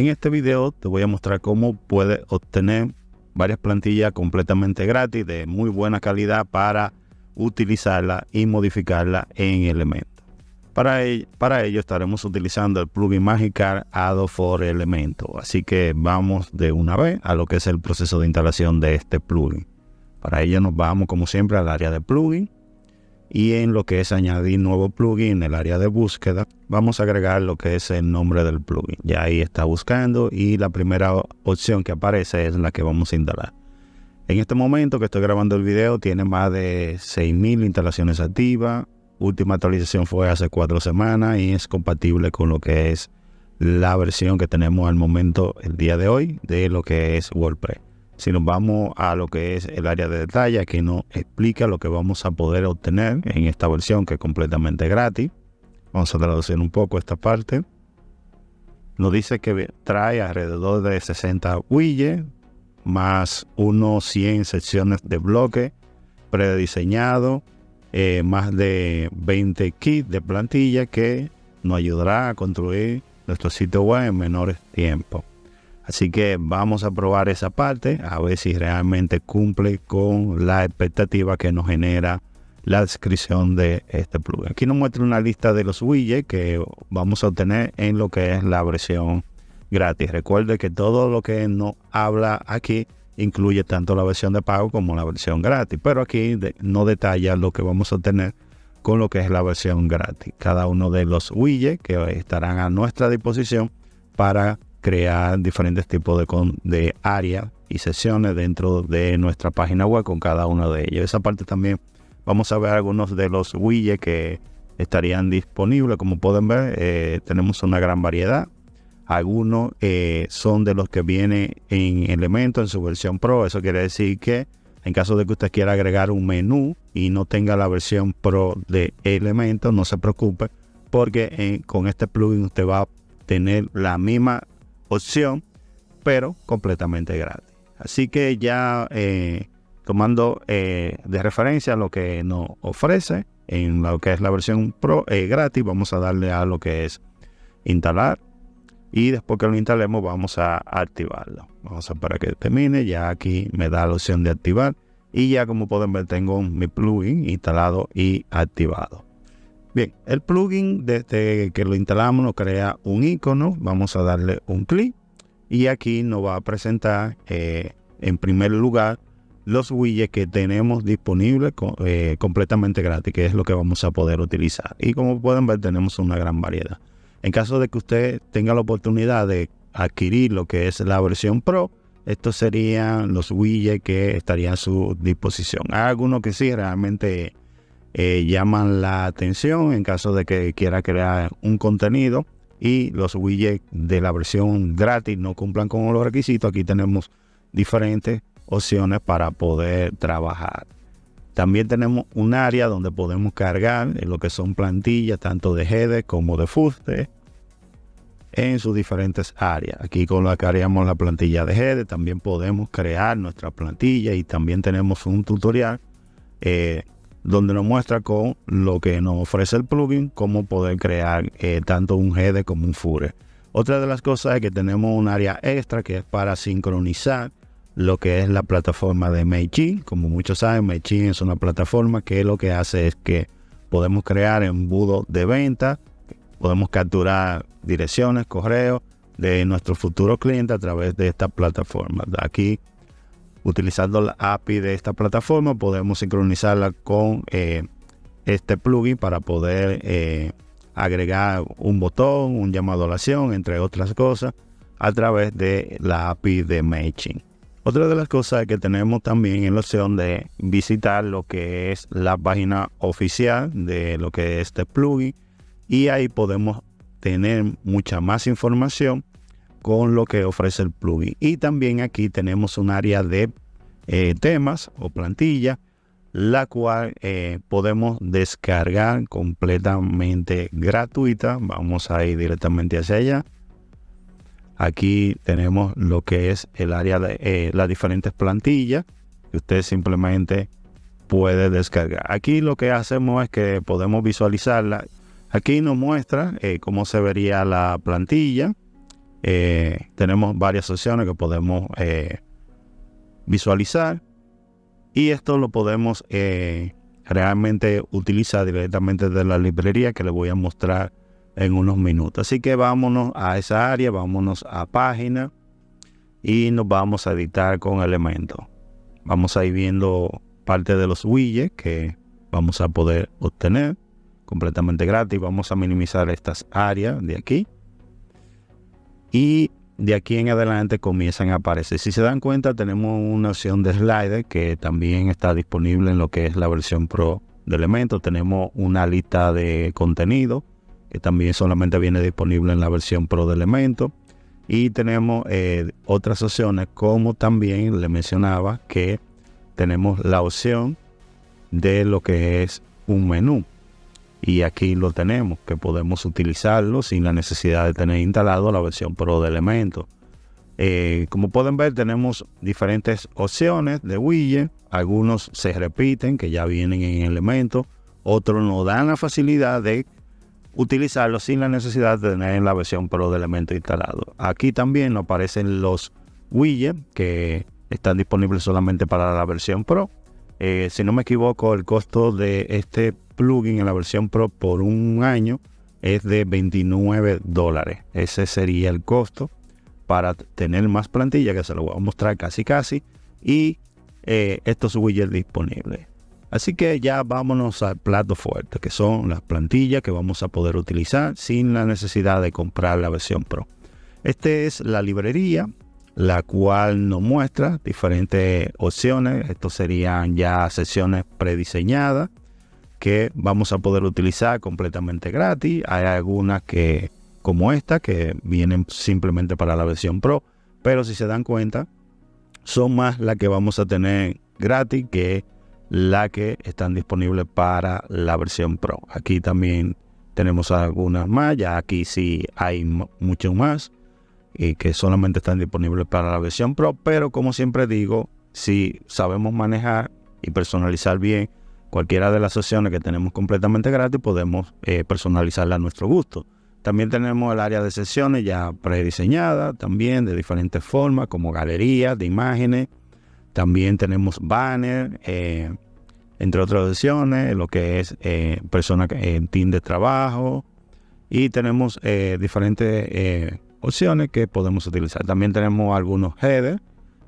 En este video te voy a mostrar cómo puedes obtener varias plantillas completamente gratis de muy buena calidad para utilizarla y modificarla en Elementor. Para ello estaremos utilizando el plugin Magikarp Add for Elementor. Así que vamos de una vez a lo que es el proceso de instalación de este plugin. Para ello nos vamos como siempre al área de plugin. Y en lo que es añadir nuevo plugin, en el área de búsqueda, vamos a agregar lo que es el nombre del plugin. Ya ahí está buscando y la primera opción que aparece es la que vamos a instalar. En este momento que estoy grabando el video tiene más de 6.000 instalaciones activas. Última actualización fue hace 4 semanas y es compatible con lo que es la versión que tenemos al momento, el día de hoy, de lo que es WordPress. Si nos vamos a lo que es el área de detalle, aquí nos explica lo que vamos a poder obtener en esta versión que es completamente gratis. Vamos a traducir un poco esta parte. Nos dice que trae alrededor de 60 widgets, más unos 100 secciones de bloque prediseñado, más de 20 kits de plantilla que nos ayudará a construir nuestro sitio web en menores tiempos. Así que vamos a probar esa parte, a ver si realmente cumple con la expectativa que nos genera la descripción de este plugin. Aquí nos muestra una lista de los widgets que vamos a obtener en lo que es la versión gratis. Recuerde que todo lo que nos habla aquí incluye tanto la versión de pago como la versión gratis, pero aquí no detalla lo que vamos a obtener con lo que es la versión gratis. Cada uno de los widgets que estarán a nuestra disposición para crear diferentes tipos de áreas y secciones dentro de nuestra página web con cada uno de ellos. Esa parte también vamos a ver algunos de los widgets que estarían disponibles. Como pueden ver, tenemos una gran variedad. Algunos son de los que vienen en Elementor en su versión Pro. Eso quiere decir que en caso de que usted quiera agregar un menú y no tenga la versión Pro de Elementor, no se preocupe, porque con este plugin usted va a tener la misma opción, pero completamente gratis. Así que ya tomando de referencia lo que nos ofrece en lo que es la versión Pro gratis, vamos a darle a lo que es instalar y después que lo instalemos vamos a activarlo. Vamos a esperar que termine. Ya aquí me da la opción de activar y ya como pueden ver tengo mi plugin instalado y activado. Bien, el plugin desde que lo instalamos nos crea un icono. Vamos a darle un clic y aquí nos va a presentar en primer lugar los widgets que tenemos disponibles completamente gratis, que es lo que vamos a poder utilizar. Y como pueden ver tenemos una gran variedad. En caso de que usted tenga la oportunidad de adquirir lo que es la versión Pro, estos serían los widgets que estarían a su disposición. Hay algunos que sí realmente llaman la atención en caso de que quiera crear un contenido y los widgets de la versión gratis no cumplan con los requisitos. Aquí tenemos diferentes opciones para poder trabajar. También tenemos un área donde podemos cargar lo que son plantillas tanto de header como de footer en sus diferentes áreas. Aquí colocaríamos la plantilla de header. También podemos crear nuestra plantilla y también tenemos un tutorial donde nos muestra con lo que nos ofrece el plugin cómo poder crear tanto un header como un footer. Otra de las cosas es que tenemos un área extra que es para sincronizar lo que es la plataforma de MailChimp. Como muchos saben, MailChimp es una plataforma que lo que hace es que podemos crear embudos de venta, podemos capturar direcciones, correos de nuestros futuros clientes a través de esta plataforma. Aquí, utilizando la API de esta plataforma, podemos sincronizarla con este plugin para poder agregar un botón, un llamado a la acción, entre otras cosas, a través de la API de MailChimp. Otra de las cosas que tenemos también es la opción de visitar lo que es la página oficial de lo que es este plugin, y ahí podemos tener mucha más información con lo que ofrece el plugin. Y también aquí tenemos un área de temas o plantilla, la cual podemos descargar completamente gratuita. Vamos a ir directamente hacia allá. Aquí tenemos lo que es el área de las diferentes plantillas que usted simplemente puede descargar. Aquí lo que hacemos es que podemos visualizarla. Aquí nos muestra cómo se vería la plantilla Tenemos varias opciones que podemos visualizar, y esto lo podemos realmente utilizar directamente de la librería, que les voy a mostrar en unos minutos. Así que vámonos a esa área, vámonos a página y nos vamos a editar con Elementos. Vamos a ir viendo parte de los widgets que vamos a poder obtener completamente gratis. Vamos a minimizar estas áreas de aquí, y de aquí en adelante comienzan a aparecer. Si se dan cuenta, tenemos una opción de slider que también está disponible en lo que es la versión Pro de Elementos. Tenemos una lista de contenido que también solamente viene disponible en la versión Pro de Elementos. Y tenemos otras opciones, como también le mencionaba, que tenemos la opción de lo que es un menú. Y aquí lo tenemos, que podemos utilizarlo sin la necesidad de tener instalado la versión Pro de Elementos. Como pueden ver, tenemos diferentes opciones de widget. Algunos se repiten, que ya vienen en Elementos. Otros nos dan la facilidad de utilizarlo sin la necesidad de tener la versión Pro de Elementos instalado. Aquí también nos aparecen los widgets que están disponibles solamente para la versión Pro. Si no me equivoco, el costo de este plugin en la versión Pro por un año es de $29. Ese sería el costo para tener más plantilla, que se lo voy a mostrar casi, y estos widgets disponibles. Así que ya vámonos al plato fuerte, que son las plantillas que vamos a poder utilizar sin la necesidad de comprar la versión Pro. Esta es la librería, la cual nos muestra diferentes opciones. Estos serían ya secciones prediseñadas que vamos a poder utilizar completamente gratis. Hay algunas que, como esta, que vienen simplemente para la versión Pro, pero si se dan cuenta, son más las que vamos a tener gratis que la que están disponibles para la versión Pro. Aquí también tenemos algunas más, ya aquí sí hay mucho más y que solamente están disponibles para la versión Pro, pero como siempre digo, si sabemos manejar y personalizar bien cualquiera de las opciones que tenemos completamente gratis, podemos personalizarla a nuestro gusto. También tenemos el área de secciones ya prediseñada, también de diferentes formas, como galerías de imágenes. También tenemos banner, entre otras opciones, lo que es personas en team de trabajo. Y tenemos diferentes opciones que podemos utilizar. También tenemos algunos headers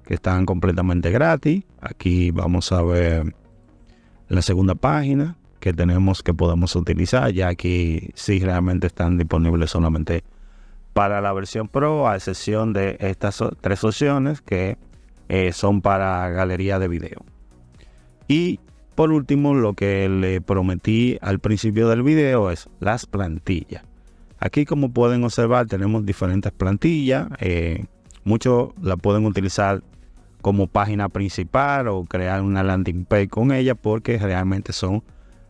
que están completamente gratis. Aquí vamos a ver la segunda página que tenemos, que podemos utilizar. Ya aquí sí realmente están disponibles solamente para la versión Pro, a excepción de estas tres opciones que son para galería de video. Y por último, lo que le prometí al principio del video es las plantillas. Aquí, como pueden observar, tenemos diferentes plantillas. Muchos la pueden utilizar como página principal o crear una landing page con ella, porque realmente son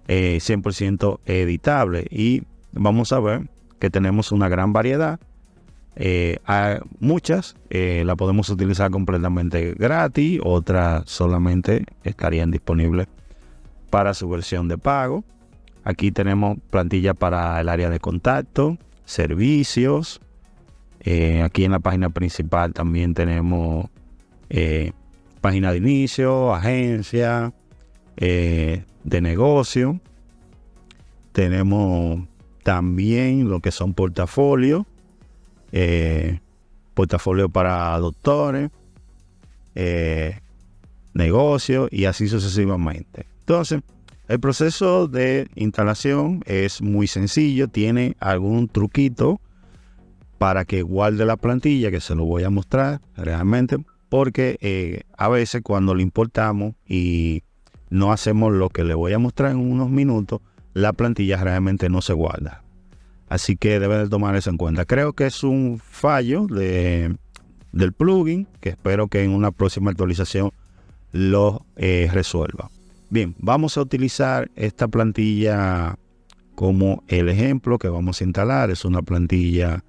100% editables. Y vamos a ver que tenemos una gran variedad. Hay muchas la podemos utilizar completamente gratis, otras solamente estarían disponibles para su versión de pago. Aquí tenemos plantilla para el área de contacto, servicios. Aquí en la página principal también tenemos página de inicio, agencia, de negocio. Tenemos también lo que son portafolios. Portafolio para doctores, negocios y así sucesivamente. Entonces, el proceso de instalación es muy sencillo. Tiene algún truquito para que guarde la plantilla, que se lo voy a mostrar realmente, porque a veces cuando lo importamos y no hacemos lo que le voy a mostrar en unos minutos, la plantilla realmente no se guarda. Así que deben de tomar eso en cuenta. Creo que es un fallo del plugin, que espero que en una próxima actualización lo resuelva. Bien, vamos a utilizar esta plantilla como el ejemplo que vamos a instalar. Es una plantilla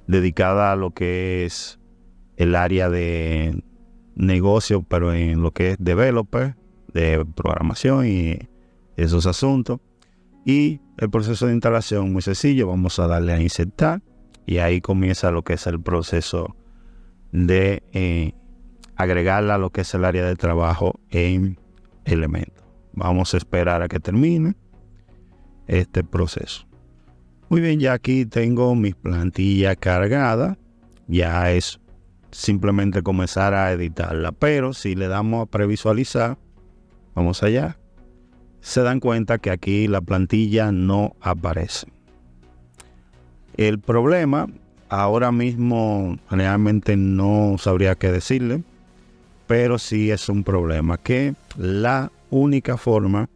dedicada a lo que es el área de negocio, pero en lo que es developer, de programación y esos asuntos. Y el proceso de instalación muy sencillo. Vamos a darle a insertar. y ahí comienza lo que es el proceso de agregarla a lo que es el área de trabajo en Elementor. Vamos a esperar a que termine este proceso. Muy bien, ya aquí tengo mi plantilla cargada. Ya es simplemente comenzar a editarla, pero si le damos a previsualizar, vamos allá, se dan cuenta que aquí la plantilla no aparece. El problema ahora mismo realmente no sabría qué decirle, pero sí es un problema que la única forma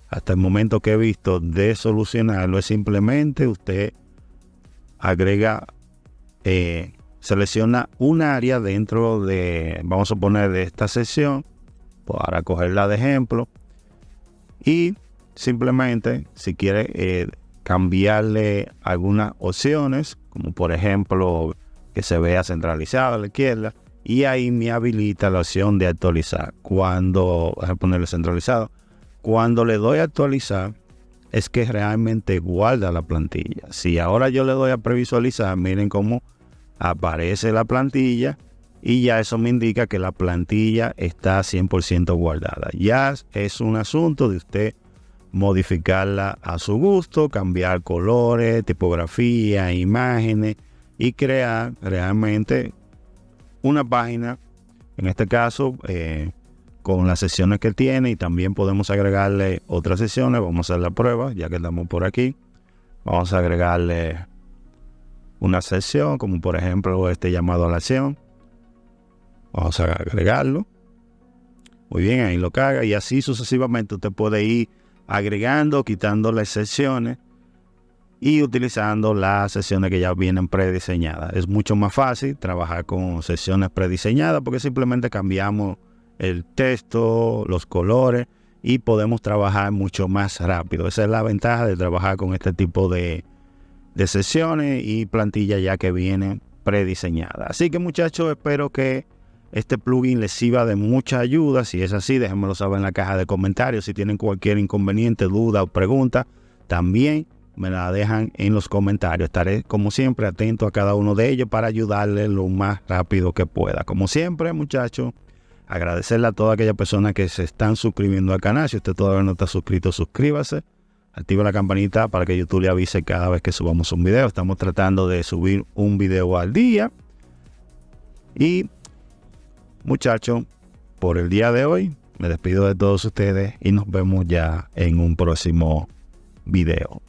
hasta el momento que he visto de solucionarlo es simplemente usted agrega, selecciona un área dentro de, vamos a poner, de esta sección para cogerla de ejemplo, y simplemente si quiere cambiarle algunas opciones, como por ejemplo que se vea centralizado a la izquierda, y ahí me habilita la opción de actualizar. Cuando voy a ponerle centralizado, cuando le doy a actualizar es que realmente guarda la plantilla. Si ahora yo le doy a previsualizar, miren cómo aparece la plantilla y ya eso me indica que la plantilla está 100% guardada. Ya es un asunto de usted modificarla a su gusto, cambiar colores, tipografía, imágenes y crear realmente una página, en este caso con las sesiones que tiene, y también podemos agregarle otras sesiones. Vamos a hacer la prueba ya que estamos por aquí. Vamos a agregarle una sesión, como por ejemplo este llamado a la acción. Vamos a agregarlo. Muy bien, ahí lo carga, y así sucesivamente usted puede ir agregando, quitando las sesiones y utilizando las sesiones que ya vienen prediseñadas. Es mucho más fácil trabajar con sesiones prediseñadas porque simplemente cambiamos el texto, los colores, y podemos trabajar mucho más rápido. Esa es la ventaja de trabajar con este tipo de sesiones y plantillas ya que vienen prediseñadas. Así que muchachos, espero que este plugin les sirva de mucha ayuda. Si es así, déjenmelo saber en la caja de comentarios. Si tienen cualquier inconveniente, duda o pregunta, también me la dejan en los comentarios. Estaré como siempre atento a cada uno de ellos para ayudarles lo más rápido que pueda. Como siempre, muchachos, agradecerle a todas aquellas personas que se están suscribiendo al canal. Si usted todavía no está suscrito, suscríbase. Activa la campanita para que YouTube le avise cada vez que subamos un video. Estamos tratando de subir un video al día. Y muchachos, por el día de hoy me despido de todos ustedes y nos vemos ya en un próximo video.